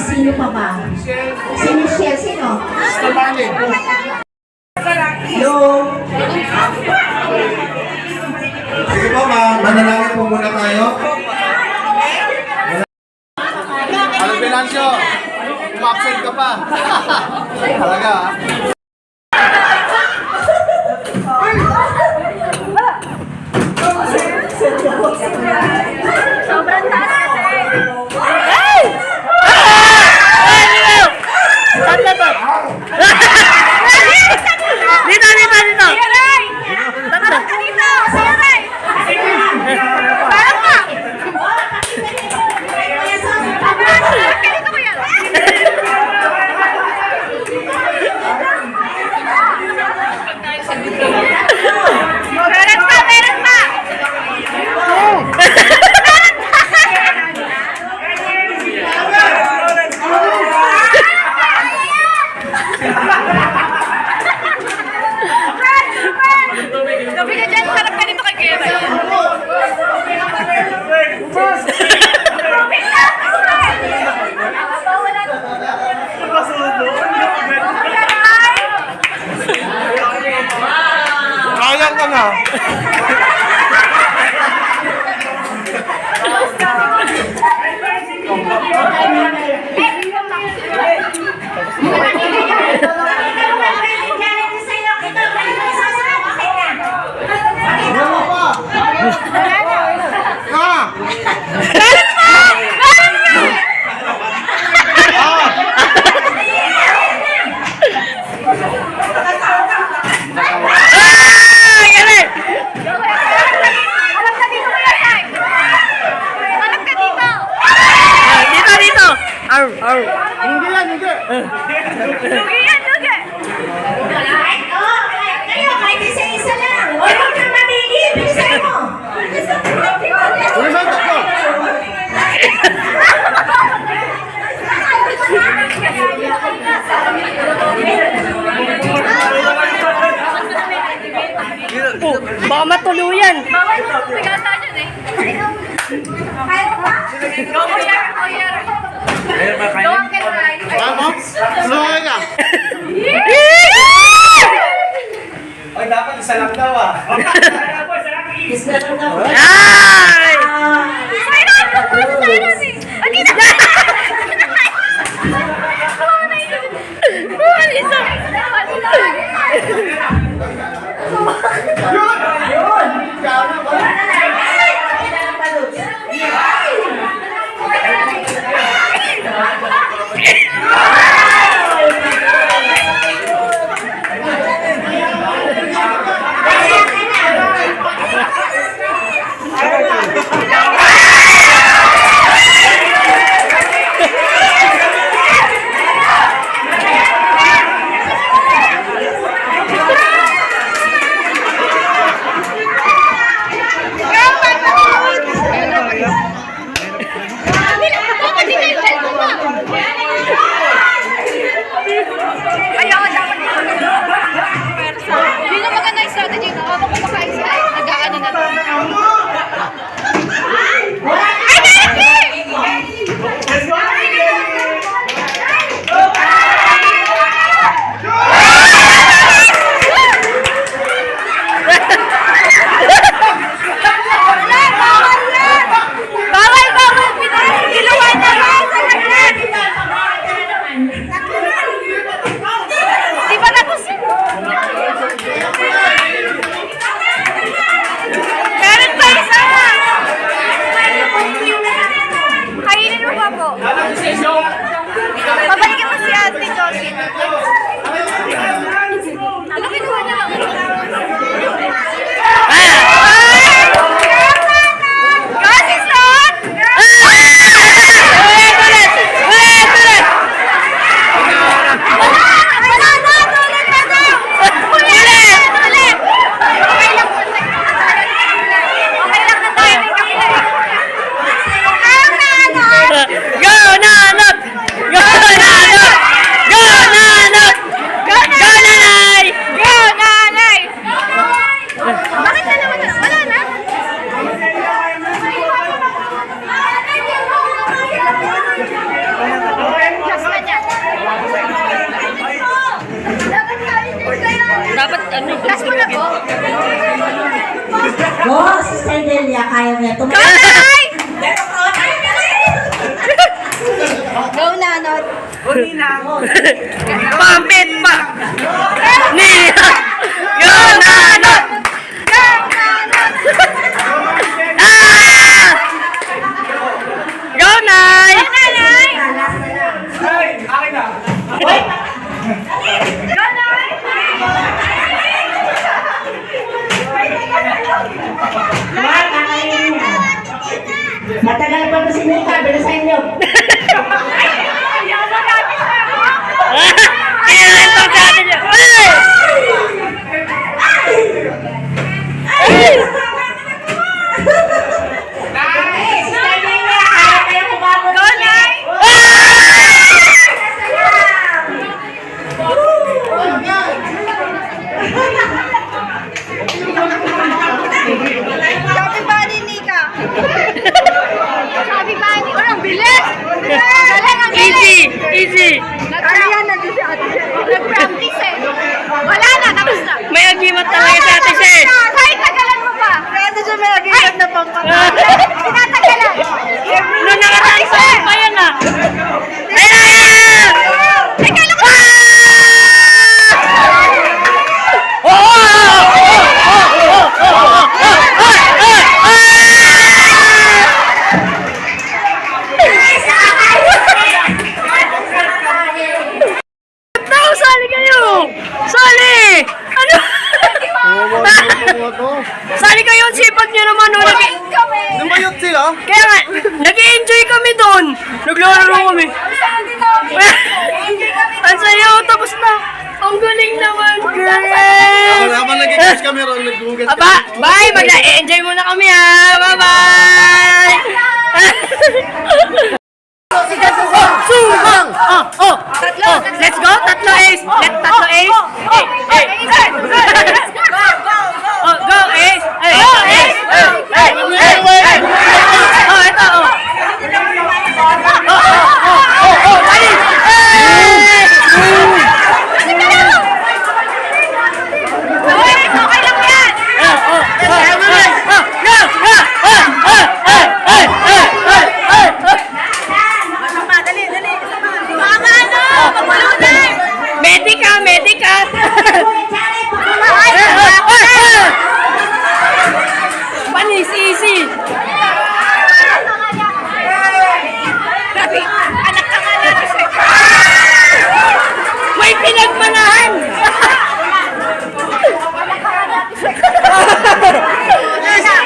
Sino pa ba? Si Michelle, sino? Hello? Sige po, manalangin po muna tayo. Alam, Venancio, umabsent ka pa. Talaga, ha? Sobrang taas kasi. Dito! Siyaray! Parang ka dito! Siyaray! Parang ka! Ganito ko yan! Meron pa! Gabi ka dyan, harap ka dito kay Kera. Kaya ka na. Hindi yan, hindi. Lugi yan, lugi! Kayo, kahit isa-isa lang. O, huwag kang mamili. Bilisan mo. Bilisan tatlo. Oh, baka matuluyan. Bawal mo, bigata dyan eh. Go, kuya! Go, Uncle Rai. Vamos, tulungan ka. Ay, dapat isa lang daw ah. Isa lang daw. Ay! Mayroon! Mayroon eh! Hindi na! Isa! Last mo na po. Go, Sister Delia, kaya niya. Go, Nay! Go, Nanot. Pamit pa! Niya! Yun na! Ah! Go, Nay! Nanay! Last na lang. Ay, akin na. Go, Nay! Mark, kakainin niya. Matagal pa ito si Nika, pero sa inyo. Kailan to sa atin yun? Ay! Sister Delia, kaya kayo kumabot. Go, Nay! Sabi ba ni Nika? Sabi ba ni... Oh, ang bilis! Galing, ang bilis! Easy! Easy! Nag-practice eh. Wala na, tapos na. May agimat talaga sa atin siya eh. Kahit tagalan mo pa. Pwede siya may agimat na pampatay. Tinatagalan. Nung nakatansay pa yan ah! Ayan! Teka lang. Tao, sali kayo! Sali! Ano? Sali kayo, ang sipag nyo naman. Oh. Kami. Lumayot sila. Kaya nga, nag-enjoy kami doon. Naglaro kami. Ang sayo, tapos na. Ang galing naman, girls! Wala pa nag-catch kami ron, nag-google Aba, bye! Mag-enjoy muna kami ha! Bye-bye! Suhang! Oh! Let's go! Tatlo ace! Tatlo ace! Oh, go ace! Oh, ito! Oh! Bali! Okay lang yan. Mama, ano? Pagulunan. Medica! Panis, easy! Grabe, anak ka nga lang kasi. May pinagmanahan!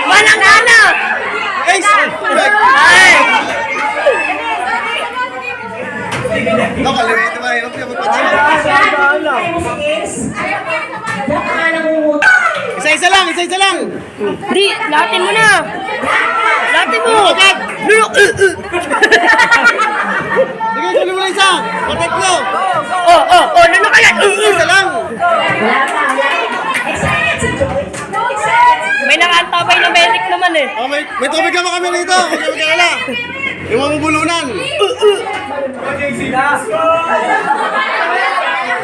Manang-ana! Ace! Ay! Nakalimutan ba yun? Magpatay. Isa-isa lang! Di, latin mo na! Latin mo! Lulok! Sige, tuloy mo na isa! Patatlo! Ano kaya? Isa lang! May nakaantabay na medic naman eh. Oh, may tubig naman kami rito! Huwag kami kagala! Yung mga bulunan! Okay, sila.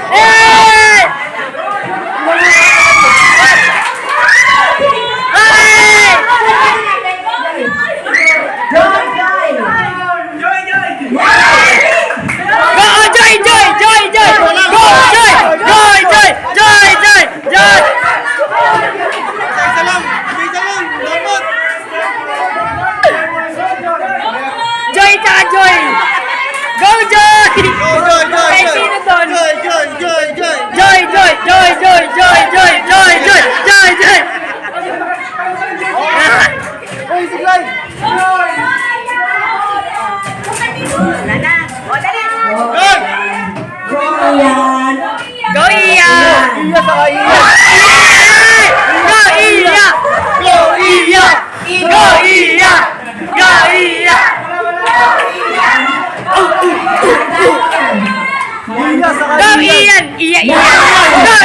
Hey! Hey! Joy, joy. Go, Joy! Go, Joy! Isa lang! Dapat! Joy, tsaka Joy! Go, Joy! Joy! Ay, sino doon? Joy! Hoy, siglay! Hey! Go, Ian! Iya sa kaya! Go, Ian! Iya sa Go, Ian! Go,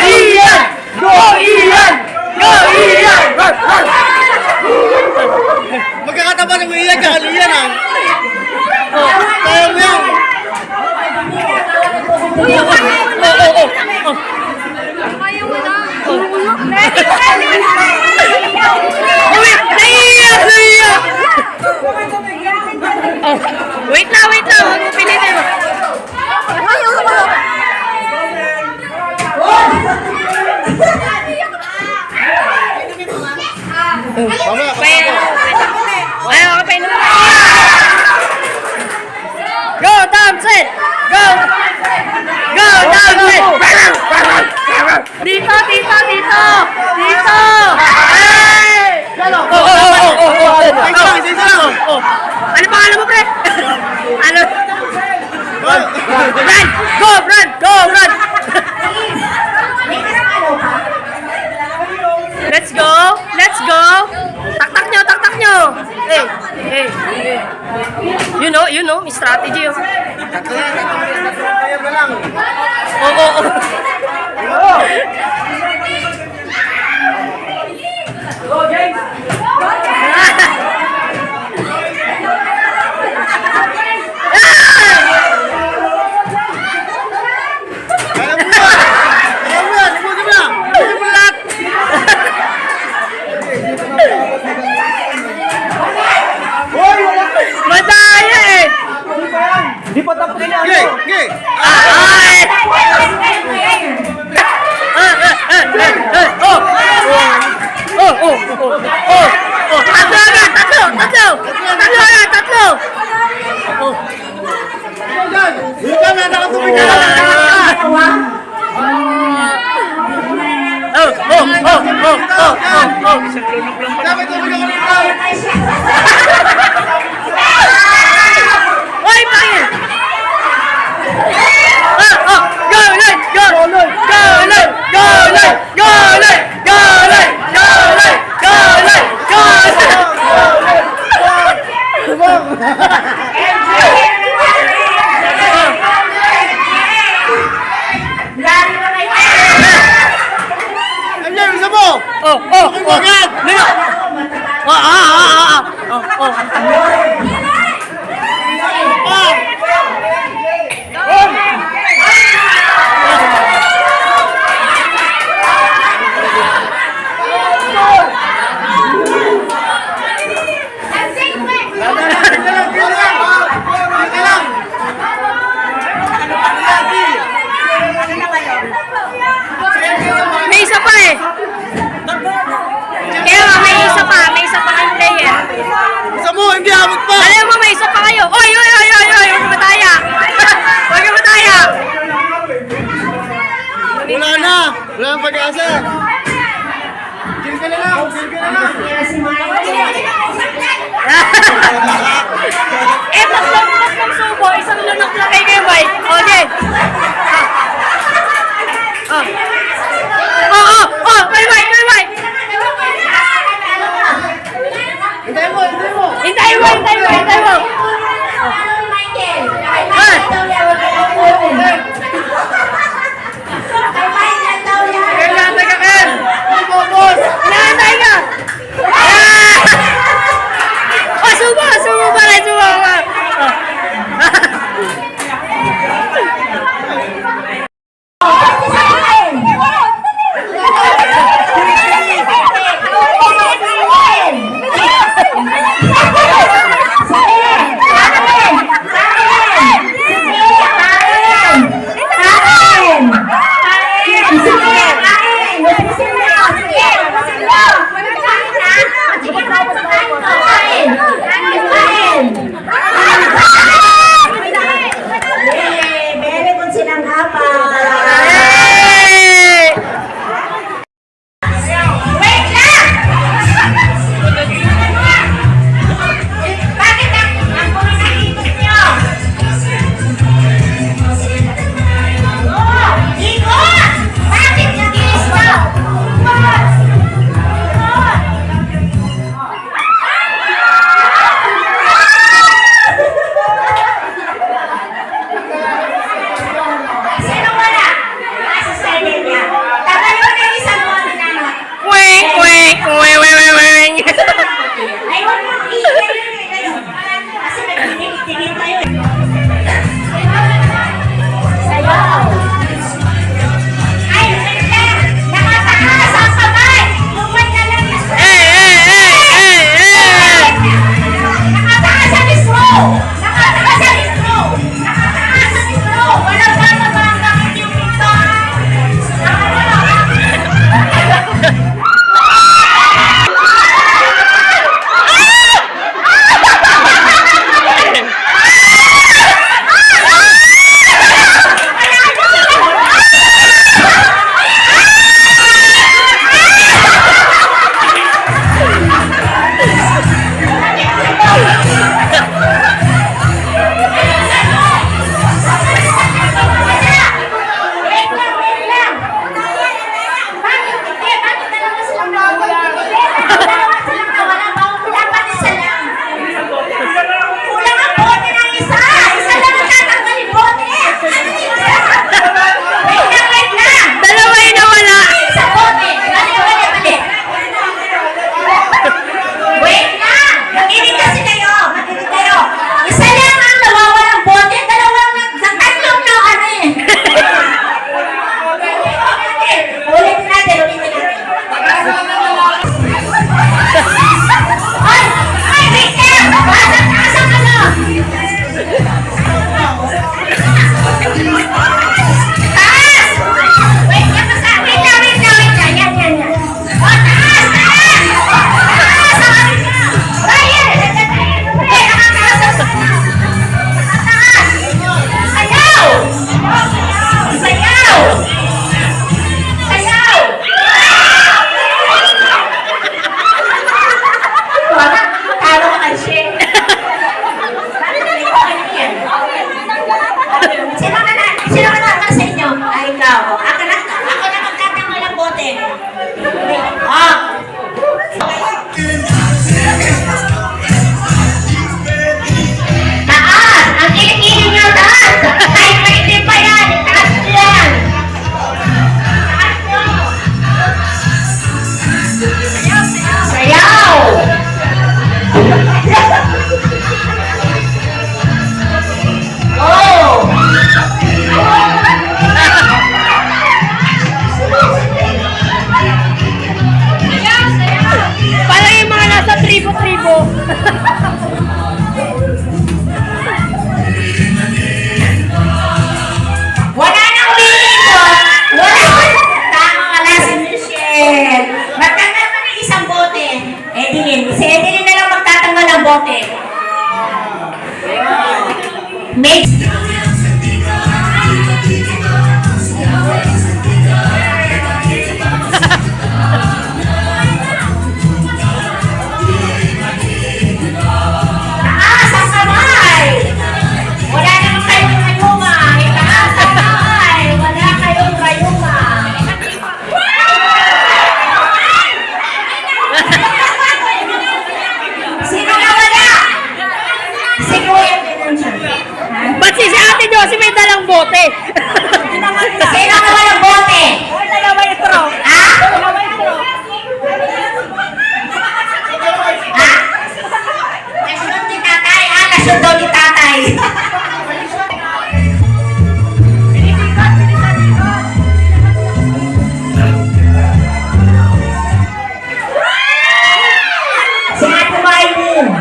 Ian! Wait lang. Huwag mo pilitin mo. Ayaw ka pa inom. Go, Thompson! Go! Go, Thompson! Dito! Hey! Ano pangalan mo, pre? Ano? Brad! Go, Brad! Let's go! Taktak nyo! Hey! You know, may strategy yun. Go, James! Madaya eh! Di pa tapos na ano. Ay! Tatlo! Oy, pangin! May isa pa eh. Kaya nga, may isa pa kang player. Isa mo, hindi abot pa! Alam mo, may isa pa kayo. Oy! Huwag mataya. Huwag mataya. Wala nang pag-asa! Kill ka na lang! Eh, mas subo. Isang lunok lang kay Kebay. Okay. May mic. Hintayin mo. Hintayin ka. Subo pala. Very good silang hapa. Edeline. Si Edeline na lang magtatanggal ng bote. Mix. Taas ang kamay! Wala naman kayong rayuma. Itaas ang kamay. Wala kayong rayuma. Sino na wala? Si Kuya Pinansyal. Ba't si Ate Josie may dalang bote? Sino na walang bote? Ha? Ha? Nasunod ni tatay. Nasunod ni tatay. Si Ate Marlene.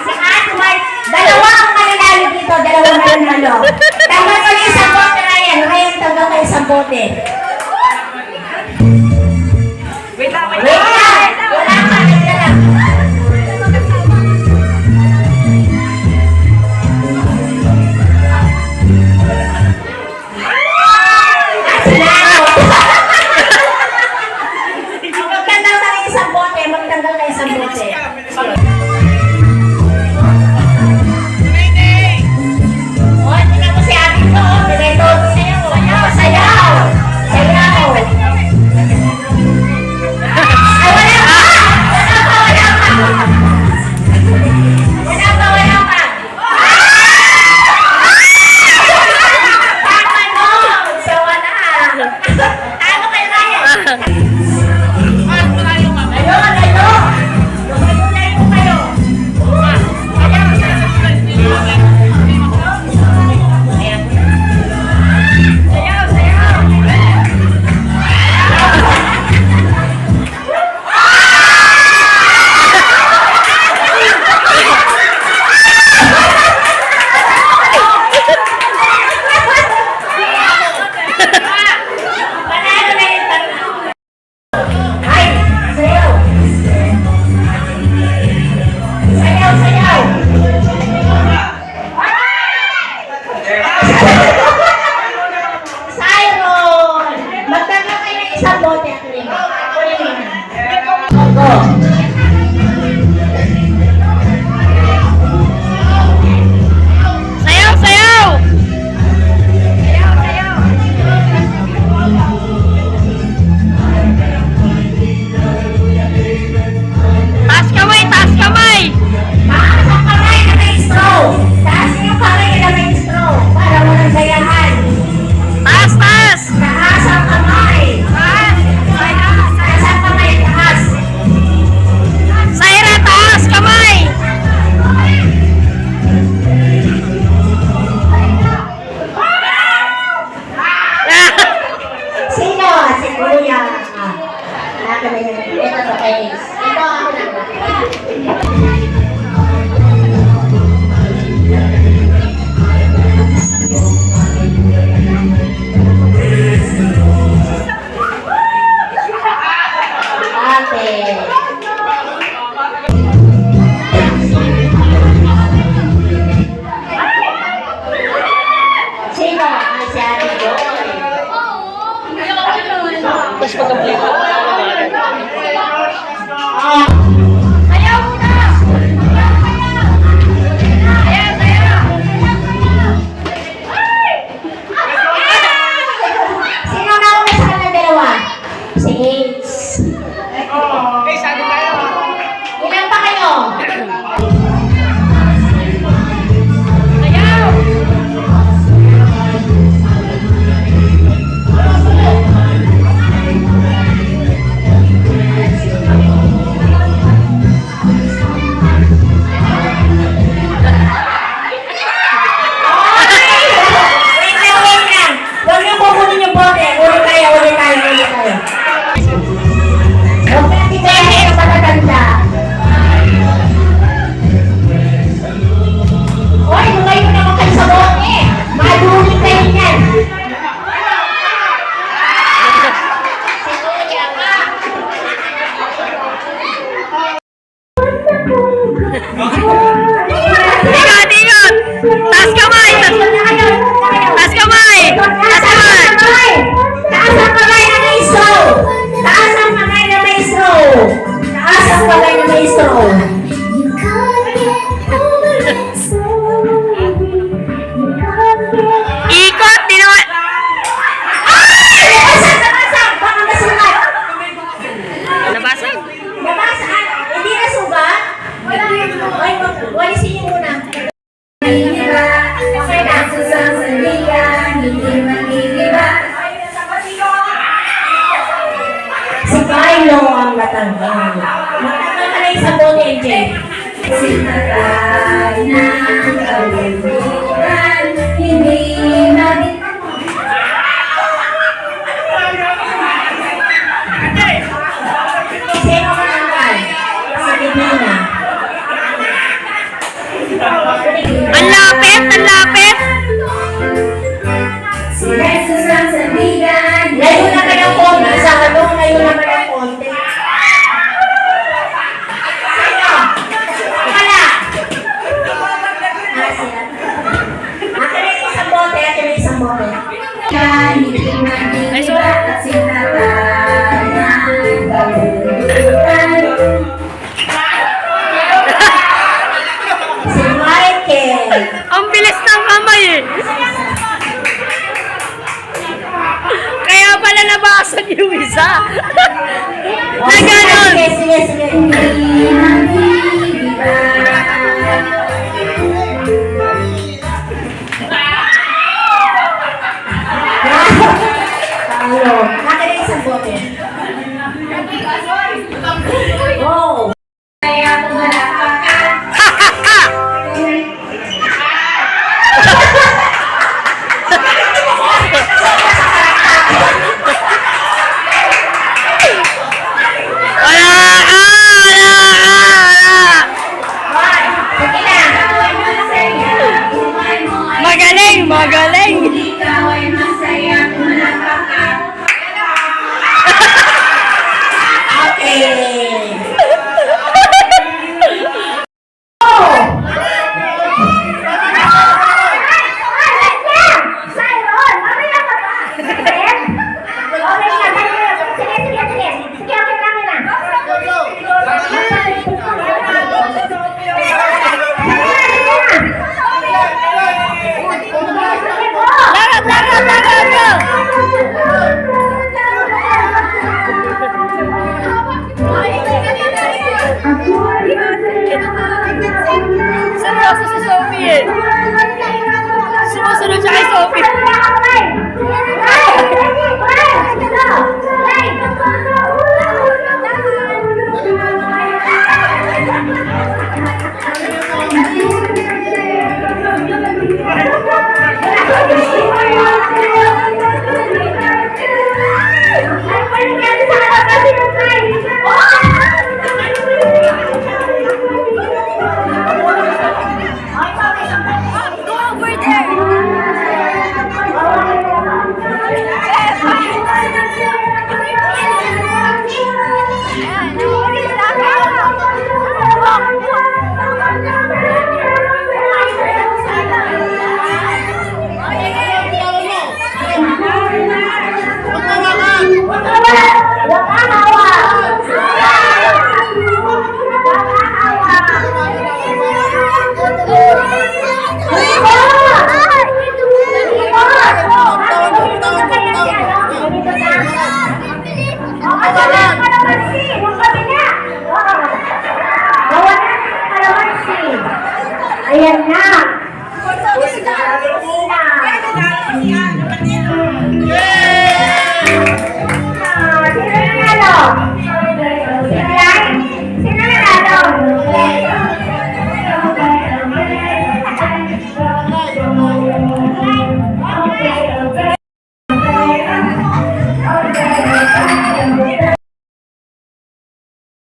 Si Ate Marlene. Dalawa ang mananalo dito. Dalawa mananalo. Tanggal ko yung isang bote na yan. Ryan, tanggal ko yung isang bote. Wait lang. Wala ka. Nagdala. Magtanggal ka ng isang bote. Magtanggal ka ng isang bote. O, tingnan mo si Ate ko. Direto sayaw. Sayaw. Sayaw. Ay, wala pa! Wala pa! Wala pa! Tama no! So, wala. Tama kayo Ryan. Ayun! Tumayo po kayo. Sayaw, sayaw. Panalo na yung tatlo. Ay, sayaw. Sayaw, sayaw. Siron! Magtanggal kayo ng isang bote at lima. Go. Sayaw, sayaw! Sayaw, sayaw. Taas kamay, taas kamay! Taas ang kamay na may straw. Taas yung kamay na may straw. Para walang sayahan. Taas, taas! Taas ang kamay. Taas. Taas ang kamay. Taas. Saira, taas kamay! Sino? Si Kuya. Naka na yun. Ito to kay Ace. Ito ako na. Ate. Sino? Ay, si Ate Joy. Sayaw muna! Sayaw, sayaw! Sino na una sa kanila dalawa? Si Ace. Ilan pa kayo? Sayaw! Wait lang. Huwag niyo kukunin yung bote. Uli tayo. throw. Ikot, di naman. Nabasag! Baka nasugat! Nabasag. Nabasag! Hindi nasugat? Ay, walisin niyo muna. Okay na. Si Carlo ang matanggal. Matanggal ka na yung sabon, MJ. Sino matanggal? Sa Divina. Ang lapit, ang lapit. Layo na kayong konti sa halong, layo na kayong konti. Sino? Wala. Sila. Akin na yung isang bote, akin na yung isang bote. Ay, so, Si Michael. ang bilis ng kamay eh. Kaya pala nabasag yung isa. Na ganon. Sige, sige, sige. Talo. Akin na yung isang bote. Wow. Wala ka! Wala ka! Sige na. Magaling! Magaling! Okay. Lakad! Lakad! Lakad! Seryoso si Sophie eh. Sumusunod siya kay Sophie. Go over there! Ayan na.